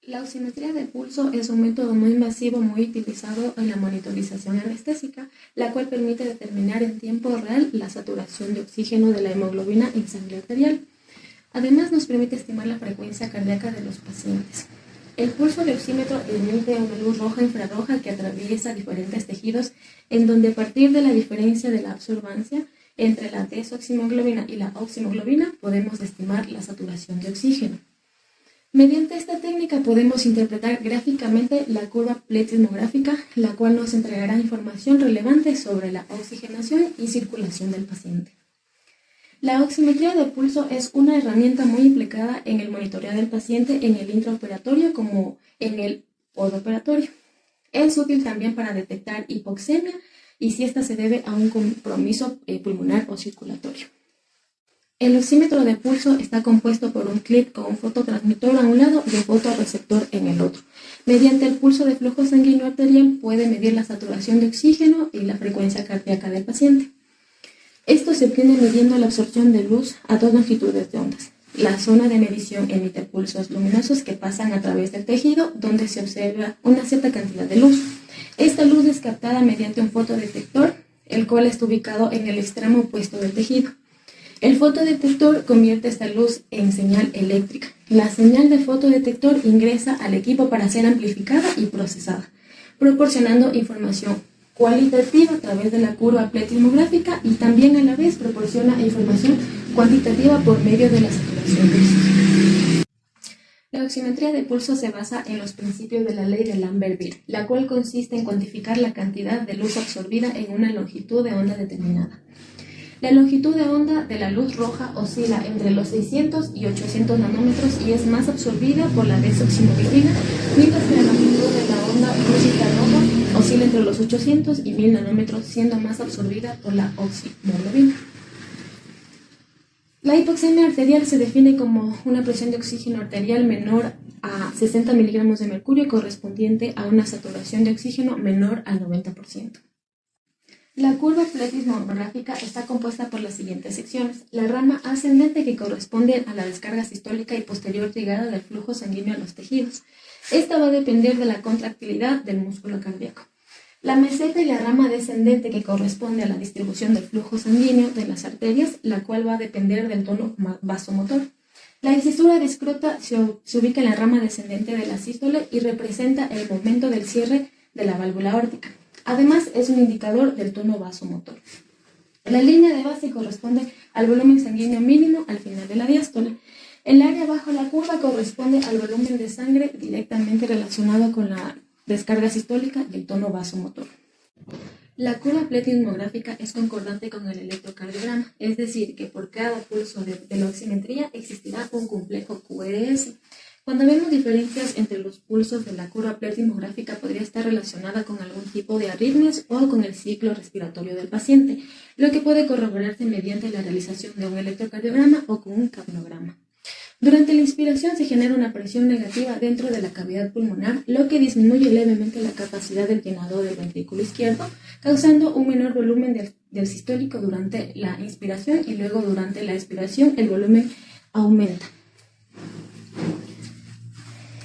La oximetría de pulso es un método muy invasivo muy utilizado en la monitorización anestésica, la cual permite determinar en tiempo real la saturación de oxígeno de la hemoglobina en sangre arterial. Además, nos permite estimar la frecuencia cardíaca de los pacientes. El pulso de oxímetro emite una luz roja infrarroja que atraviesa diferentes tejidos, en donde a partir de la diferencia de la absorbancia entre la desoximoglobina y la oximoglobina podemos estimar la saturación de oxígeno. Mediante esta técnica podemos interpretar gráficamente la curva pletismográfica, la cual nos entregará información relevante sobre la oxigenación y circulación del paciente. La oximetría de pulso es una herramienta muy aplicada en el monitoreo del paciente en el intraoperatorio como en el postoperatorio. Es útil también para detectar hipoxemia y si ésta se debe a un compromiso pulmonar o circulatorio. El oxímetro de pulso está compuesto por un clip con un fototransmisor a un lado y un fotorreceptor en el otro. Mediante el pulso de flujo sanguíneo arterial puede medir la saturación de oxígeno y la frecuencia cardíaca del paciente. Esto se obtiene midiendo la absorción de luz a dos longitudes de ondas. La zona de medición emite pulsos luminosos que pasan a través del tejido donde se observa una cierta cantidad de luz. Esta luz es captada mediante un fotodetector, el cual está ubicado en el extremo opuesto del tejido. El fotodetector convierte esta luz en señal eléctrica. La señal del fotodetector ingresa al equipo para ser amplificada y procesada, proporcionando información cualitativa a través de la curva pletismográfica y también a la vez proporciona información cuantitativa por medio de la saturación de oxígeno. La oximetría de pulso se basa en los principios de la ley de Lambert-Beer, la cual consiste en cuantificar la cantidad de luz absorbida en una longitud de onda determinada. La longitud de onda de la luz roja oscila entre los 600 y 800 nanómetros y es más absorbida por la desoximoglobina, mientras que la longitud de la onda luz infrarroja oscila entre los 800 y 1000 nanómetros, siendo más absorbida por la oximoglobina. La hipoxemia arterial se define como una presión de oxígeno arterial menor a 60 miligramos de mercurio correspondiente a una saturación de oxígeno menor al 90%. La curva pletismográfica está compuesta por las siguientes secciones. La rama ascendente que corresponde a la descarga sistólica y posterior llegada del flujo sanguíneo a los tejidos. Esta va a depender de la contractilidad del músculo cardíaco. La meseta y la rama descendente que corresponde a la distribución del flujo sanguíneo de las arterias, la cual va a depender del tono vasomotor. La incisura discreta se ubica en la rama descendente de la sístole y representa el momento del cierre de la válvula aórtica. Además, es un indicador del tono vasomotor. La línea de base corresponde al volumen sanguíneo mínimo al final de la diástole. El área bajo la curva corresponde al volumen de sangre directamente relacionado con la descarga sistólica y el tono vasomotor. La curva pletismográfica es concordante con el electrocardiograma, es decir, que por cada pulso de la oximetría existirá un complejo QRS. Cuando vemos diferencias entre los pulsos de la curva pletismográfica podría estar relacionada con algún tipo de arritmias o con el ciclo respiratorio del paciente, lo que puede corroborarse mediante la realización de un electrocardiograma o con un capnograma. Durante la inspiración se genera una presión negativa dentro de la cavidad pulmonar, lo que disminuye levemente la capacidad del llenado del ventrículo izquierdo, causando un menor volumen del sistólico durante la inspiración y luego durante la expiración el volumen aumenta.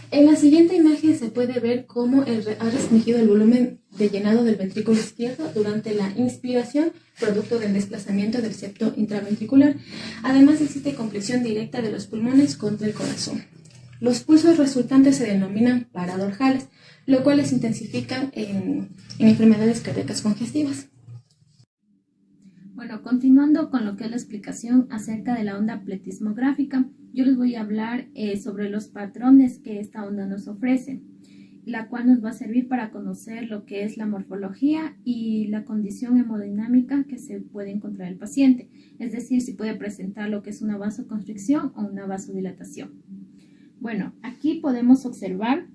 En la siguiente imagen se puede ver cómo ha restringido el volumen de llenado del ventrículo izquierdo durante la inspiración, producto del desplazamiento del septo intraventricular. Además, existe compresión directa de los pulmones contra el corazón. Los pulsos resultantes se denominan paradorjales, lo cual se intensifican en enfermedades cardíacas congestivas. Bueno, continuando con lo que es la explicación acerca de la onda pletismográfica, yo les voy a hablar sobre los patrones que esta onda nos ofrece, la cual nos va a servir para conocer lo que es la morfología y la condición hemodinámica que se puede encontrar el paciente, es decir, si puede presentar lo que es una vasoconstricción o una vasodilatación. Bueno, aquí podemos observar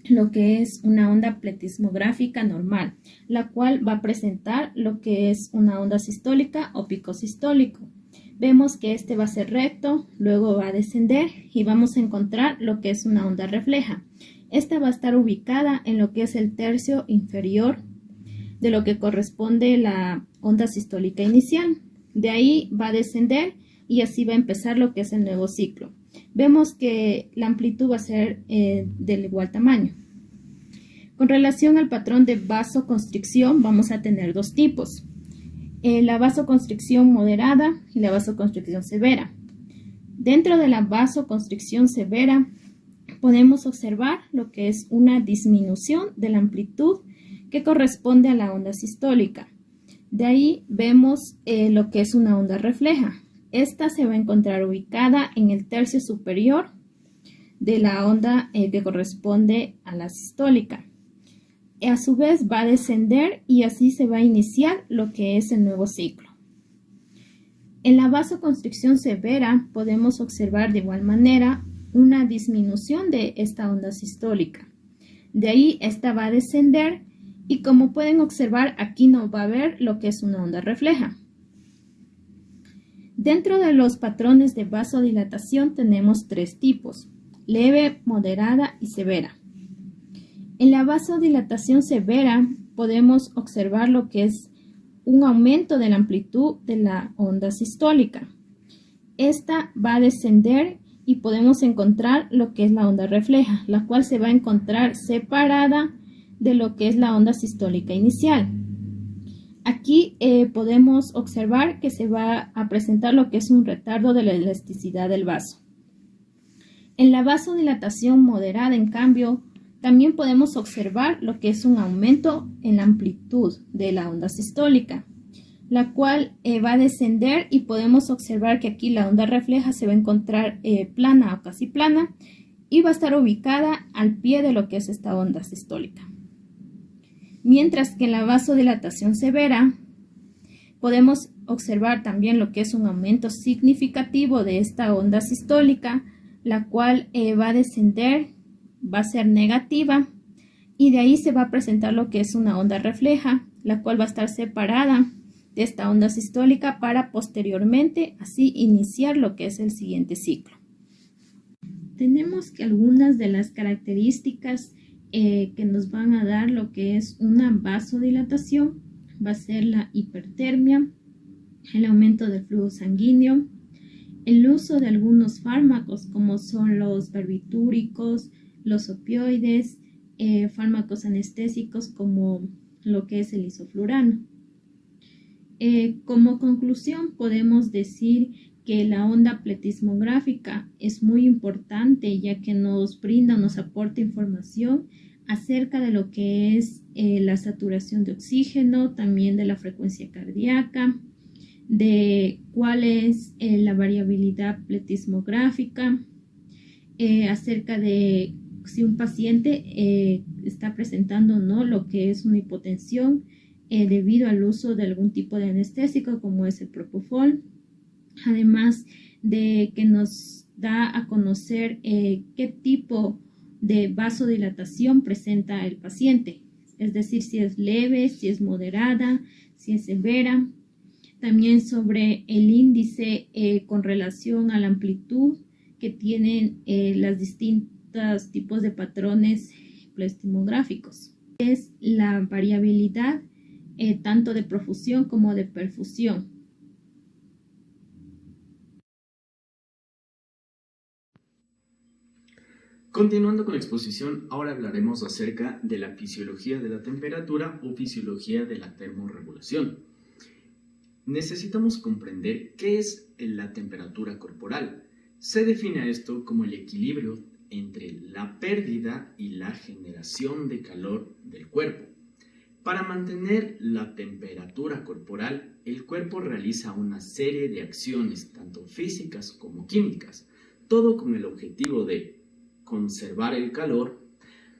lo que es una onda pletismográfica normal, la cual va a presentar lo que es una onda sistólica o pico sistólico. Vemos que este va a ser recto, luego va a descender y vamos a encontrar lo que es una onda refleja. Esta va a estar ubicada en lo que es el tercio inferior de lo que corresponde la onda sistólica inicial. De ahí va a descender y así va a empezar lo que es el nuevo ciclo. vemos que la amplitud va a ser del igual tamaño. Con relación al patrón de vasoconstricción, vamos a tener dos tipos. La vasoconstricción moderada y la vasoconstricción severa. Dentro de la vasoconstricción severa, podemos observar lo que es una disminución de la amplitud que corresponde a la onda sistólica. De ahí vemos lo que es una onda refleja. Esta se va a encontrar ubicada en el tercio superior de la onda que corresponde a la sistólica. A su vez va a descender y así se va a iniciar lo que es el nuevo ciclo. En la vasoconstricción severa podemos observar de igual manera una disminución de esta onda sistólica. De ahí esta va a descender y como pueden observar aquí no va a haber lo que es una onda refleja. Dentro de los patrones de vasodilatación tenemos tres tipos: leve, moderada y severa. En la vasodilatación severa podemos observar lo que es un aumento de la amplitud de la onda sistólica. Esta va a descender y podemos encontrar lo que es la onda refleja, la cual se va a encontrar separada de lo que es la onda sistólica inicial. Aquí podemos observar que se va a presentar lo que es un retardo de la elasticidad del vaso. En la vasodilatación moderada, en cambio, también podemos observar lo que es un aumento en la amplitud de la onda sistólica, la cual va a descender y podemos observar que aquí la onda refleja se va a encontrar plana o casi plana y va a estar ubicada al pie de lo que es esta onda sistólica. Mientras que en la vasodilatación severa podemos observar también lo que es un aumento significativo de esta onda sistólica, la cual va a descender, va a ser negativa y de ahí se va a presentar lo que es una onda refleja, la cual va a estar separada de esta onda sistólica para posteriormente así iniciar lo que es el siguiente ciclo. Tenemos que algunas de las características que nos van a dar lo que es una vasodilatación va a ser la hipertermia, el aumento del flujo sanguíneo, el uso de algunos fármacos como son los barbitúricos, los opioides, fármacos anestésicos como lo que es el isoflurano. Como conclusión podemos decir que la onda pletismográfica es muy importante ya que nos brinda, nos aporta información acerca de lo que es la saturación de oxígeno, también de la frecuencia cardíaca, de cuál es la variabilidad pletismográfica, acerca de si un paciente está presentando o no lo que es una hipotensión debido al uso de algún tipo de anestésico como es el propofol, además de que nos da a conocer qué tipo de vasodilatación presenta el paciente, es decir, si es leve, si es moderada, si es severa. También sobre el índice con relación a la amplitud que tienen los distintos tipos de patrones pletismográficos. Es la variabilidad tanto de profusión como de perfusión. Continuando con la exposición, ahora hablaremos acerca de la fisiología de la temperatura o fisiología de la termorregulación. Necesitamos comprender qué es la temperatura corporal. Se define esto como el equilibrio entre la pérdida y la generación de calor del cuerpo. Para mantener la temperatura corporal, el cuerpo realiza una serie de acciones, tanto físicas como químicas, todo con el objetivo de conservar el calor,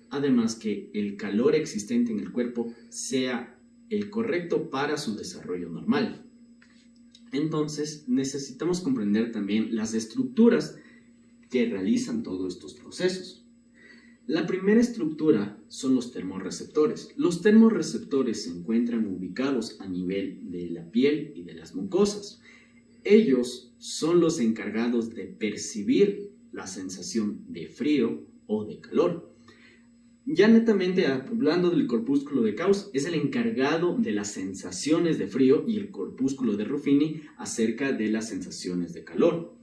además que el calor existente en el cuerpo sea el correcto para su desarrollo normal. Entonces, necesitamos comprender también las estructuras que realizan todos estos procesos. La primera estructura son los termorreceptores. Los termorreceptores se encuentran ubicados a nivel de la piel y de las mucosas. Ellos son los encargados de percibir la sensación de frío o de calor. Ya netamente hablando del corpúsculo de Gauss, es el encargado de las sensaciones de frío y el corpúsculo de Ruffini acerca de las sensaciones de calor.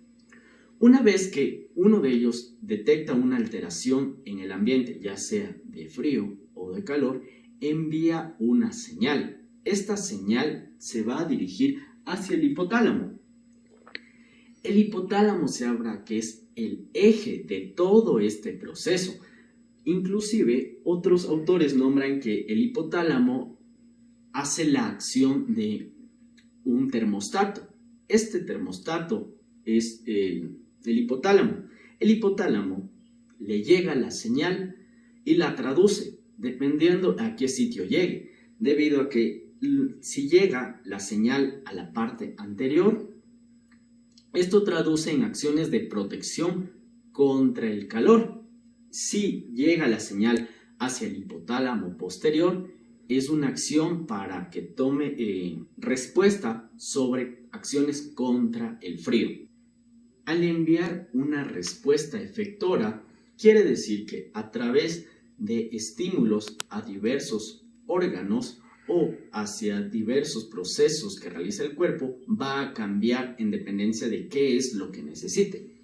Una vez que uno de ellos detecta una alteración en el ambiente, ya sea de frío o de calor, envía una señal. Esta señal se va a dirigir hacia el hipotálamo. El hipotálamo se habla que es el eje de todo este proceso. Inclusive, otros autores nombran que el hipotálamo hace la acción de un termostato. Este termostato es el hipotálamo. El hipotálamo le llega la señal y la traduce, dependiendo a qué sitio llegue, debido a que si llega la señal a la parte anterior, esto traduce en acciones de protección contra el calor. Si llega la señal hacia el hipotálamo posterior, es una acción para que tome respuesta sobre acciones contra el frío. Al enviar una respuesta efectora, quiere decir que a través de estímulos a diversos órganos o hacia diversos procesos que realiza el cuerpo, va a cambiar en dependencia de qué es lo que necesite.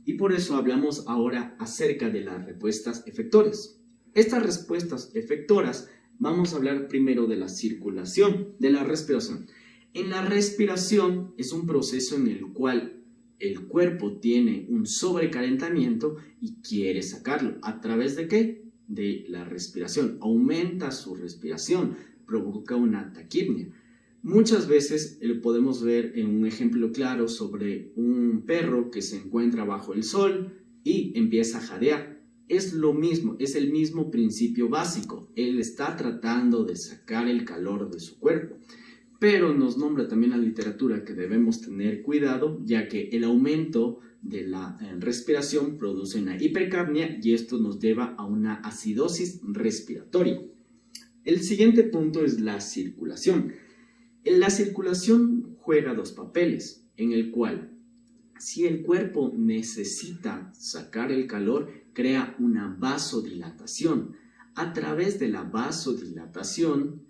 Y por eso hablamos ahora acerca de las respuestas efectoras. Estas respuestas efectoras, vamos a hablar primero de la circulación, de la respiración. En la respiración es un proceso en el cual el cuerpo tiene un sobrecalentamiento y quiere sacarlo. ¿A través de qué? De la respiración. Aumenta su respiración, provoca una taquipnea. Muchas veces lo podemos ver en un ejemplo claro sobre un perro que se encuentra bajo el sol y empieza a jadear. Es lo mismo, es el mismo principio básico. Él está tratando de sacar el calor de su cuerpo. Pero nos nombra también la literatura que debemos tener cuidado, ya que el aumento de la respiración produce una hipercapnia y esto nos lleva a una acidosis respiratoria. El siguiente punto es la circulación. La circulación juega dos papeles, en el cual si el cuerpo necesita sacar el calor, crea una vasodilatación. A través de la vasodilatación,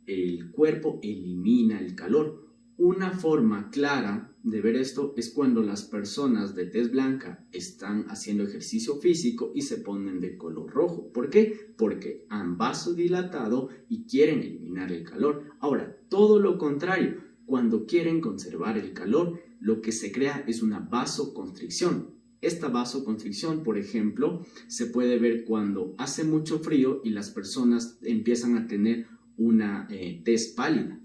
el cuerpo elimina el calor. Una forma clara de ver esto es cuando las personas de tez blanca están haciendo ejercicio físico y se ponen de color rojo. ¿Por qué? Porque han vasodilatado y quieren eliminar el calor. Ahora, todo lo contrario, cuando quieren conservar el calor, lo que se crea es una vasoconstricción. Esta vasoconstricción, por ejemplo, se puede ver cuando hace mucho frío y las personas empiezan a tener una tez pálida.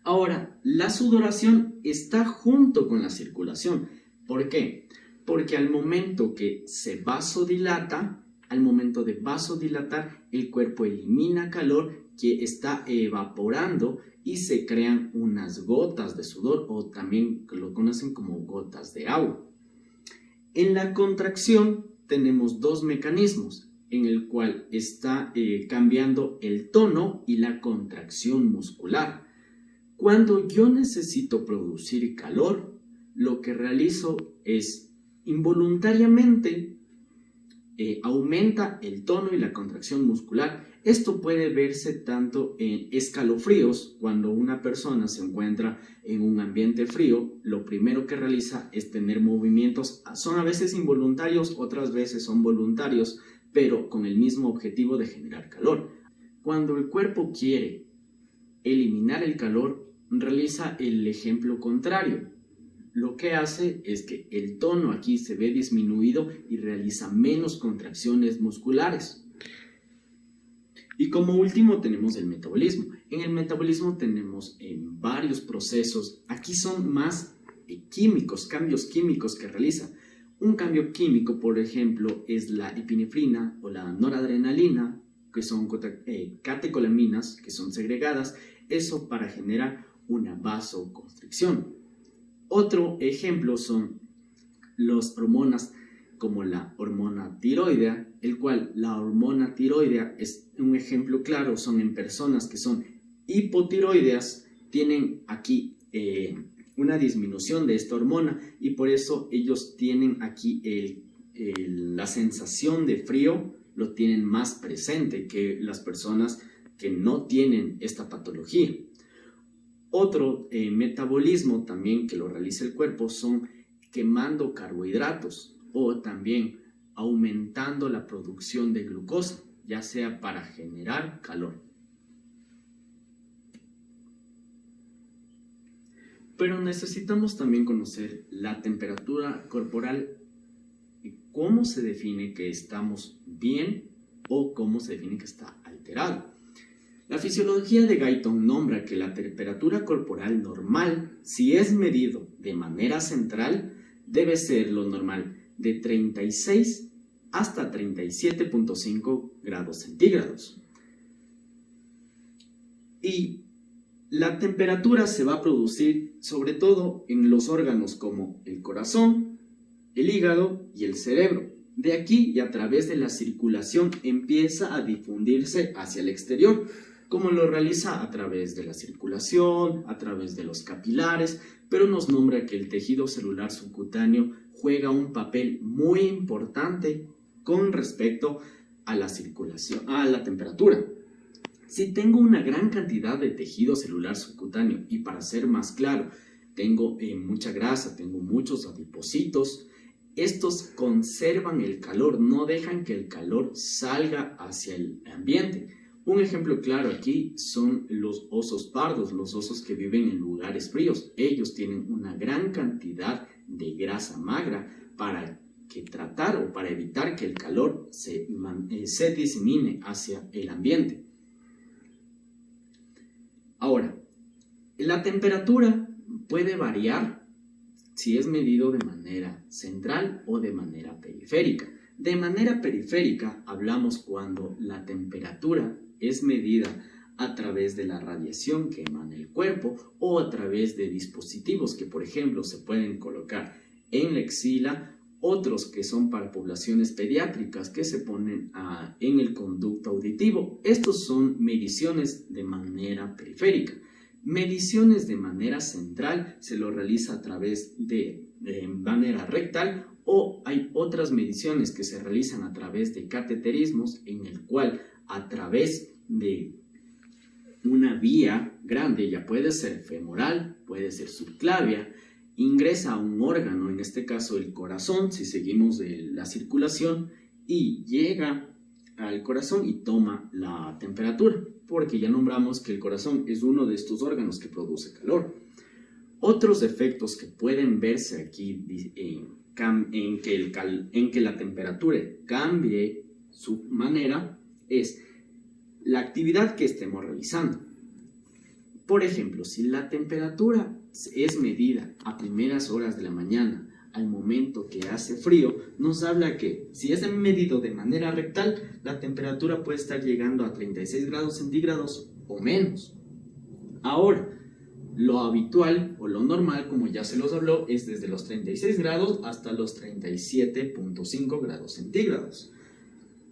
Ahora, la sudoración está junto con la circulación. ¿Por qué? Porque al momento que se vasodilata, al momento de vasodilatar, el cuerpo elimina calor que está evaporando y se crean unas gotas de sudor, o también lo conocen como gotas de agua. En la contracción tenemos dos mecanismos en el cual está cambiando el tono y la contracción muscular. Cuando yo necesito producir calor, lo que realizo es involuntariamente aumenta el tono y la contracción muscular. Esto puede verse tanto en escalofríos. Cuando una persona se encuentra en un ambiente frío, lo primero que realiza es tener movimientos, son a veces involuntarios, otras veces son voluntarios, pero con el mismo objetivo de generar calor. Cuando el cuerpo quiere eliminar el calor, realiza el ejemplo contrario. Lo que hace es que el tono aquí se ve disminuido y realiza menos contracciones musculares. Y como último tenemos el metabolismo. En el metabolismo tenemos varios procesos. Aquí son más químicos, cambios químicos que realiza. Un cambio químico, por ejemplo, es la epinefrina o la noradrenalina, que son catecolaminas que son segregadas. Eso para generar una vasoconstricción. Otro ejemplo son las hormonas como la hormona tiroidea, el cual la hormona tiroidea es un ejemplo claro, son en personas que son hipotiroideas, tienen aquí una disminución de esta hormona y por eso ellos tienen aquí la sensación de frío, lo tienen más presente que las personas que no tienen esta patología. Otro metabolismo también que lo realiza el cuerpo son quemando carbohidratos o también aumentando la producción de glucosa, ya sea para generar calor. Pero necesitamos también conocer la temperatura corporal y cómo se define que estamos bien o cómo se define que está alterado. La fisiología de Guyton nombra que la temperatura corporal normal, si es medido de manera central, debe ser lo normal de 36 hasta 37.5 grados centígrados. Y la temperatura se va a producir sobre todo en los órganos como el corazón, el hígado y el cerebro. De aquí y a través de la circulación empieza a difundirse hacia el exterior, como lo realiza a través de la circulación, a través de los capilares, pero nos nombra que el tejido celular subcutáneo juega un papel muy importante con respecto a la circulación, a la temperatura. Si tengo una gran cantidad de tejido celular subcutáneo y, para ser más claro, tengo mucha grasa, tengo muchos adipocitos, estos conservan el calor, no dejan que el calor salga hacia el ambiente. Un ejemplo claro aquí son los osos pardos, los osos que viven en lugares fríos. Ellos tienen una gran cantidad de grasa magra para evitar que el calor se disemine hacia el ambiente. Ahora, la temperatura puede variar si es medido de manera central o de manera periférica. De manera periférica hablamos cuando la temperatura es medida a través de la radiación que emana el cuerpo o a través de dispositivos que, por ejemplo, se pueden colocar en la axila, otros que son para poblaciones pediátricas que se ponen en el conducto auditivo. Estos son mediciones de manera periférica. Mediciones de manera central se lo realiza a través de manera rectal, o hay otras mediciones que se realizan a través de cateterismos, en el cual a través de una vía grande, ya puede ser femoral, puede ser subclavia, ingresa a un órgano, en este caso el corazón, si seguimos de la circulación, y llega al corazón y toma la temperatura, porque ya nombramos que el corazón es uno de estos órganos que produce calor. Otros efectos que pueden verse aquí en que la temperatura cambie su manera es la actividad que estemos realizando. Por ejemplo, si la temperatura es medida a primeras horas de la mañana, al momento que hace frío, nos habla que si es medido de manera rectal, la temperatura puede estar llegando a 36 grados centígrados o menos. Ahora, lo habitual o lo normal, como ya se los habló, es desde los 36 grados hasta los 37.5 grados centígrados.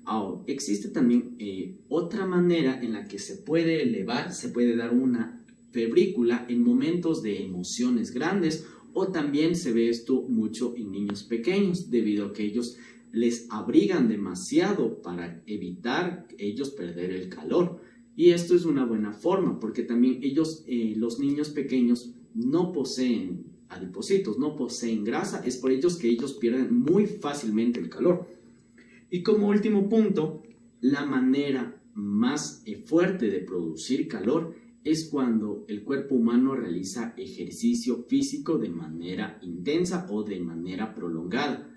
Ahora, existe también otra manera en la que se puede elevar, se puede dar una febrícula en momentos de emociones grandes, o también se ve esto mucho en niños pequeños, debido a que ellos les abrigan demasiado para evitar ellos perder el calor. Y esto es una buena forma, porque también ellos, los niños pequeños, no poseen adipocitos, no poseen grasa, es por ellos que ellos pierden muy fácilmente el calor. Y como último punto, la manera más fuerte de producir calor es cuando el cuerpo humano realiza ejercicio físico de manera intensa o de manera prolongada.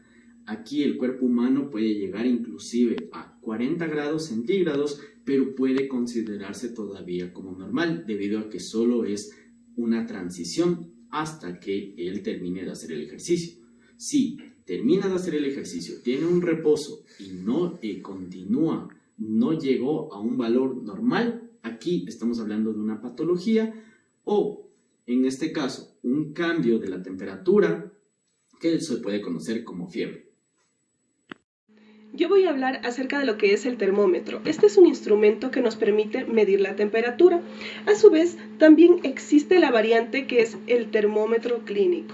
Aquí el cuerpo humano puede llegar inclusive a 40 grados centígrados, pero puede considerarse todavía como normal, debido a que solo es una transición hasta que él termine de hacer el ejercicio. Si termina de hacer el ejercicio, tiene un reposo y no continúa, no llegó a un valor normal, aquí estamos hablando de una patología o, en este caso, un cambio de la temperatura que se puede conocer como fiebre. Yo voy a hablar acerca de lo que es el termómetro. Este es un instrumento que nos permite medir la temperatura. A su vez, también existe la variante que es el termómetro clínico.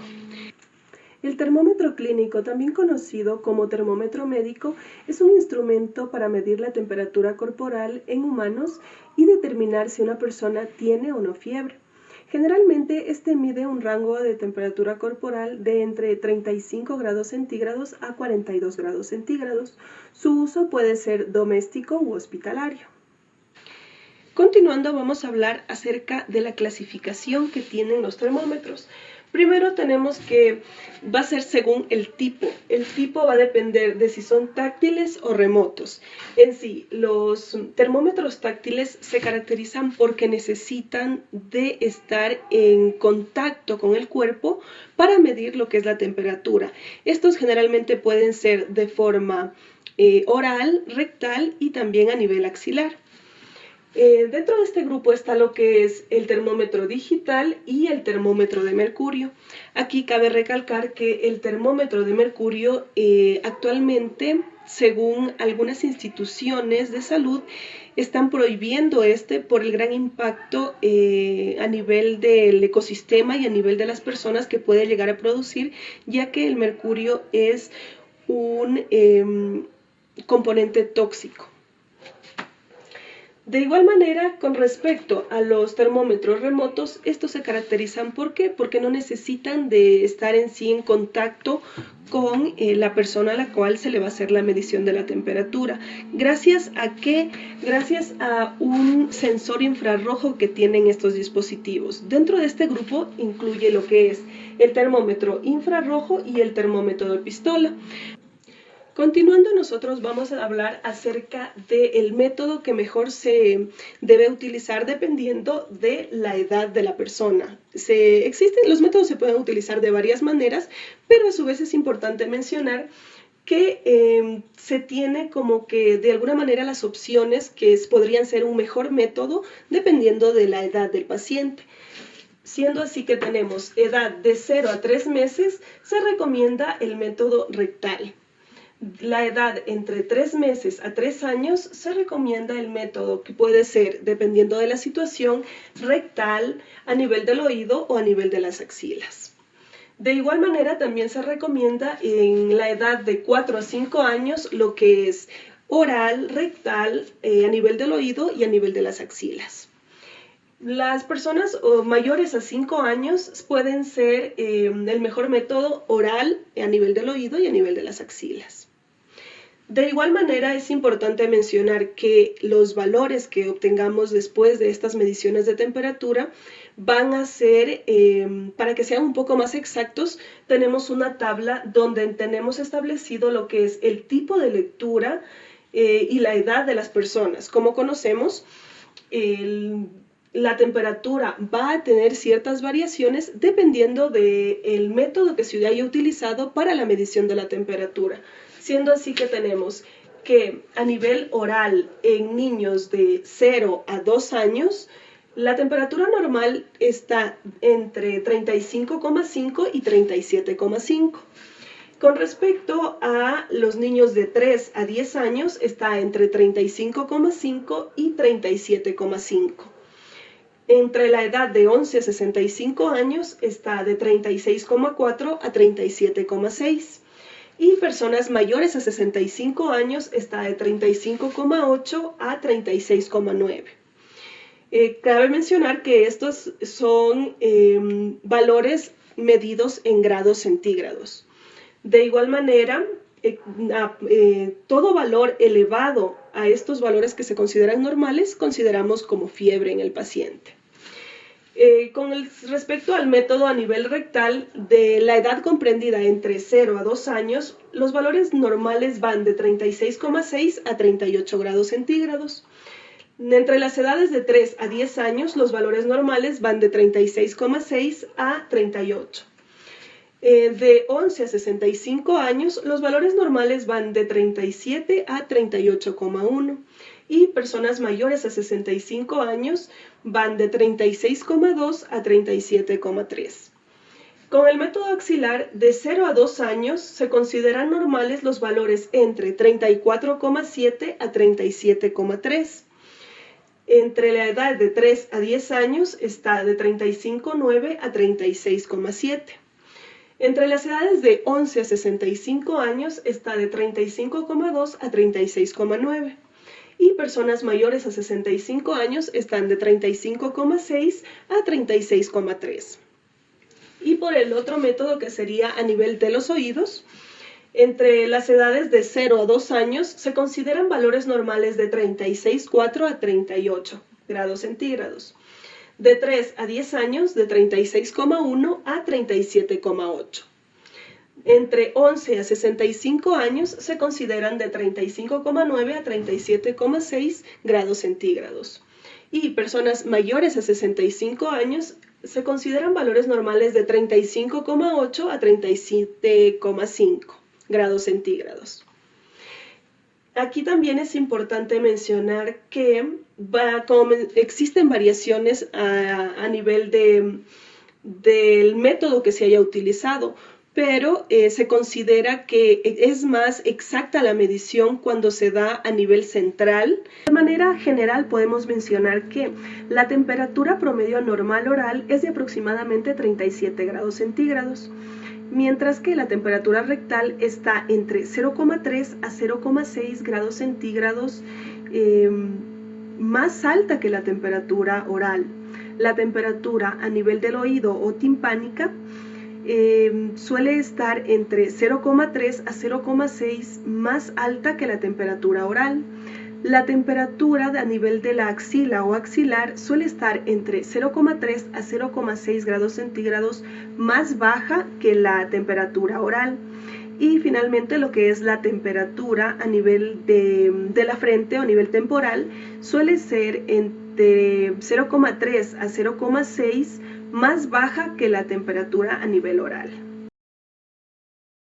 El termómetro clínico, también conocido como termómetro médico, es un instrumento para medir la temperatura corporal en humanos y determinar si una persona tiene o no fiebre. Generalmente este mide un rango de temperatura corporal de entre 35 grados centígrados a 42 grados centígrados. Su uso puede ser doméstico u hospitalario. Continuando, vamos a hablar acerca de la clasificación que tienen los termómetros. Primero tenemos que va a ser según el tipo. El tipo va a depender de si son táctiles o remotos. En sí, los termómetros táctiles se caracterizan porque necesitan de estar en contacto con el cuerpo para medir lo que es la temperatura. Estos generalmente pueden ser de forma oral, rectal y también a nivel axilar. Dentro de este grupo está lo que es el termómetro digital y el termómetro de mercurio. Aquí cabe recalcar que el termómetro de mercurio actualmente, según algunas instituciones de salud, están prohibiendo por el gran impacto a nivel del ecosistema y a nivel de las personas que puede llegar a producir, ya que el mercurio es un componente tóxico. De igual manera, con respecto a los termómetros remotos, estos se caracterizan ¿por qué? Porque no necesitan de estar en sí en contacto con la persona a la cual se le va a hacer la medición de la temperatura. ¿Gracias a qué? Gracias a un sensor infrarrojo que tienen estos dispositivos. Dentro de este grupo incluye lo que es el termómetro infrarrojo y el termómetro de pistola. Continuando, nosotros vamos a hablar acerca del método que mejor se debe utilizar dependiendo de la edad de la persona. Los métodos se pueden utilizar de varias maneras, pero a su vez es importante mencionar que se tiene como que de alguna manera las opciones que podrían ser un mejor método dependiendo de la edad del paciente. Siendo así que tenemos edad de 0 a 3 meses, se recomienda el método rectal. La edad entre 3 meses a 3 años se recomienda el método que puede ser, dependiendo de la situación, rectal, a nivel del oído o a nivel de las axilas. De igual manera también se recomienda en la edad de 4 a 5 años lo que es oral, rectal, a nivel del oído y a nivel de las axilas. Las personas mayores a 5 años pueden ser el mejor método oral a nivel del oído y a nivel de las axilas. De igual manera es importante mencionar que los valores que obtengamos después de estas mediciones de temperatura van a ser, para que sean un poco más exactos, tenemos una tabla donde tenemos establecido lo que es el tipo de lectura y la edad de las personas. Como conocemos, la temperatura va a tener ciertas variaciones dependiendo del método que se haya utilizado para la medición de la temperatura. Siendo así que tenemos que a nivel oral en niños de 0 a 2 años, la temperatura normal está entre 35,5 y 37,5. Con respecto a los niños de 3 a 10 años, está entre 35,5 y 37,5. Entre la edad de 11 a 65 años está de 36,4 a 37,6. Y personas mayores a 65 años está de 35,8 a 36,9. Cabe mencionar que estos son valores medidos en grados centígrados. De igual manera, todo valor elevado a estos valores que se consideran normales, consideramos como fiebre en el paciente. Con respecto al método a nivel rectal, de la edad comprendida entre 0 a 2 años, los valores normales van de 36,6 a 38 grados centígrados. Entre las edades de 3 a 10 años, los valores normales van de 36,6 a 38. De 11 a 65 años, los valores normales van de 37 a 38,1. Y personas mayores a 65 años van de 36,2 a 37,3. Con el método axilar, de 0 a 2 años se consideran normales los valores entre 34,7 a 37,3. Entre la edad de 3 a 10 años está de 35,9 a 36,7. Entre las edades de 11 a 65 años está de 35,2 a 36,9. y personas mayores a 65 años están de 35,6 a 36,3. Y por el otro método, que sería a nivel de los oídos, entre las edades de 0 a 2 años se consideran valores normales de 36,4 a 38 grados centígrados. De 3 a 10 años de 36,1 a 37,8. Entre 11 a 65 años se consideran de 35,9 a 37,6 grados centígrados. Y personas mayores a 65 años se consideran valores normales de 35,8 a 37,5 grados centígrados. Aquí también es importante mencionar que existen variaciones a nivel del método que se haya utilizado, pero se considera que es más exacta la medición cuando se da a nivel central. De manera general podemos mencionar que la temperatura promedio normal oral es de aproximadamente 37 grados centígrados, mientras que la temperatura rectal está entre 0,3 a 0,6 grados centígrados, más alta que la temperatura oral. La temperatura a nivel del oído o timpánica suele estar entre 0,3 a 0,6 más alta que la temperatura oral. La temperatura a nivel de la axila o axilar suele estar entre 0,3 a 0,6 grados centígrados más baja que la temperatura oral. Y finalmente lo que es la temperatura a nivel de la frente o a nivel temporal suele ser entre 0,3 a 0,6 más baja que la temperatura a nivel oral.